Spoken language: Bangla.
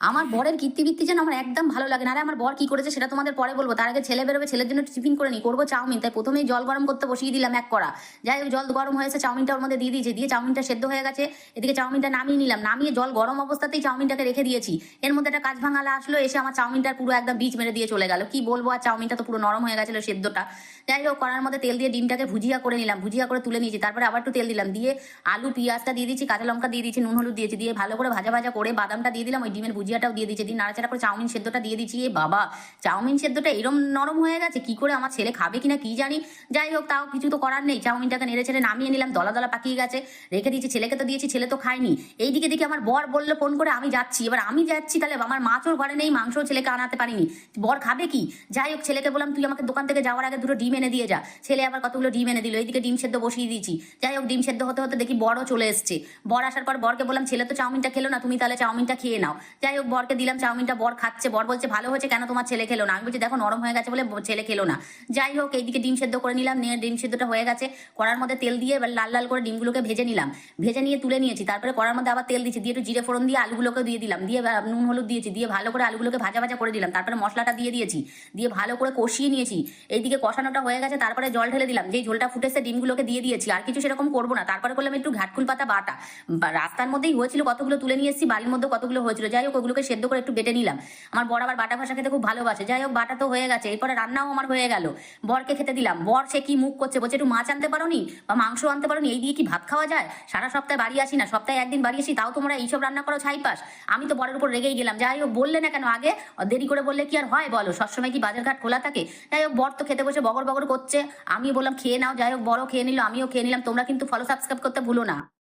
আমার বরের কীর্তিবৃত্তি যেন আমার একদম ভালো লাগে না। আরে আমার বর কি করেছে সেটা তোমাদের পরে বলবো, তার আগে ছেলে বেরোবে, ছেলের জন্য টিফিন করে নি, করবো চাউমিন। তাই প্রথমেই জল গরম করতে বসিয়ে দিলাম এক কড়া। যাই হোক জল গরম হয়েছে, চাউমিনটা ওর মধ্যে দিয়ে দিয়েছি, দিয়ে চাউমিনটা সেদ্ধ হয়ে গেছে। এদিকে চাউমিনটা নামিয়ে নিলাম, নামিয়ে জল গরম অবস্থাতেই চাউমিনটাকে রেখে দিয়েছি। এর মধ্যে একটা কাজ ভাঙালা আসলো, এসে আমার চাউমিনটার পুরো একদম বীজ মেরে দিয়ে চলে গেল। কি বলবো, আর চাউমিনটা তো পুরো নরম হয়ে গেছিল সেদ্ধটা। যাই হোক কড়ার মধ্যে তেল দিয়ে ডিমটাকে ভুজিয়া করে নিলাম, ভুজিয়া করে তুলে নিয়েছি। তারপরে আবার একটু তেল দিলাম, দিয়ে আলু পেঁয়াজটা দিয়ে দিচ্ছি, কাঁচা লঙ্কা দিয়ে দিচ্ছি, নুন হলুদ দিয়েছি, দিয়ে ভালো করে ভাজা ভাজা করে বাদামটা দিয়ে দিলাম, ওই ডিমের ভুজিয়াটাও দিয়ে দিচ্ছি, দিয়ে নাড়াচাড়া করে চাউমিন সেদ্ধটা দিয়ে দিচ্ছি। এ বাবা, চাউমিন সেদ্ধটা এরম নরম হয়ে গেছে, কি করে আমার ছেলে খাবে কিনা কি জানি। যাই হোক তাও কিছু তো করার নেই, চাউমিনটাকে নেড়ে ছেড়ে নামিয়ে নিলাম, দলা দলা পাকিয়ে গেছে, রেখে দিয়েছি। ছেলেকে তো দিয়েছি, ছেলে তো খায়নি। এইদিকে দেখি আমার বর বললো ফোন করে আমি যাচ্ছি। এবার আমি যাচ্ছি, তাহলে আমার মাছও ঘরে নেই, মাংসও ছেলেকে আনাতে পারিনি, বর খাবে কি। যাই হোক ছেলেকে বললাম তুই আমাকে দোকান থেকে যাওয়ার আগে দুটো ডিম এনে দিয়ে যা। ছেলে আবার কতগুলো ডিম এনে দিল, এইদিকে ডিম সেদ্ধ বসিয়ে দিয়েছি। যাই হোক ডিম সেদ্ধ হতে হতে দেখি বড়ও চলে এসছে। বর আসার পর বরকে বললাম ছেলে তো চাউমিনটা খেলো না, তুমি তাহলে চাউমিনটা খেয়ে নাও। যাই হোক বরকে দিলাম চাউমিনটা, বর খাচ্ছে। বর বলছে ভালো হয়েছে, কেন তোমার ছেলে খেলো না। আমি বলছি দেখো নরম হয়ে গেছে বলে ছেলে খেলো না। যাই হোক এইদিকে ডিম সেদ্ধ করে নিলাম, নিয়ে ডিম সেদ্ধটা হয়ে গেছে। কড়ার মধ্যে তেল দিয়ে এবার লাল লাল করে ডিমগুলোকে ভেজে নিলাম, ভেজে নিয়ে তুলে নিয়েছি। তারপরে কড়ার মধ্যে আবার তেল দিয়েছি, দিয়ে একটু জিরে ফোড়ন দিয়ে আলুগুলোকে দিয়ে দিলাম, দিয়ে নুন হলুদ দিয়েছি, দিয়ে ভালো করে আলুগুলোকে ভাজা ভাজা করে দিলাম। তারপরে মশলাটা দিয়ে দিয়েছি, দিয়ে ভালো করে কষিয়ে নিয়েছি। এইদিকে কষানোটা হয়ে গেছে, তারপরে জল ঢেলে দিলাম, যেই ঝোলটা ফুটেছে ডিমগুলোকে দিয়ে দিয়েছি। আর কিছু সেরকম করবো না। তারপরে করলাম একটু ঘাটকুল পাতা বাটা, রাস্তার মধ্যেই হয়েছিল, কতগুলো তুলে নিয়ে এসেছি, বাড়ির মধ্যে কতগুলো হয়েছিল। যাই হোক ওগুলোকে সেদ্ধ করে একটু বেটে নিলাম। আমার বর আবার বাটা ভাষা খেতে খুব ভালোবাসে। যাই হোক বাটা তো হয়ে গেছে, এরপরে রান্নাও আমার হয়ে গেল। বরকে খেতে দিলাম, বর সে কি মুখ করছে, বলছে একটু মাছ আনতে পারোনি বা মাংস আনতে পারোনি, এই দিয়ে কি ভাত খাওয়া যায়। সারা সপ্তাহে বাড়ি আসি না, সপ্তাহে একদিন বাড়ি আসি, তাও তোমরা এইসব রান্না করো ছাইপাস। আমি তো বরের উপর রেগেই গেলাম। যাই হোক বললে না কেন আগে, দেরি করে বললে কি আর হয় বলো, সবসময় কি বাজার ঘাট খোলা থাকে। যাই হোক বর তো খেতে বসে বগর বগর করছে, আমি বললাম খেয়ে নাও। যাই হোক বড়ও খেয়ে নিল, আমিও খেয়ে নিলাম। তোমরা কিন্তু ফলো সাবস্ক্রাইব করতে ভুলো না।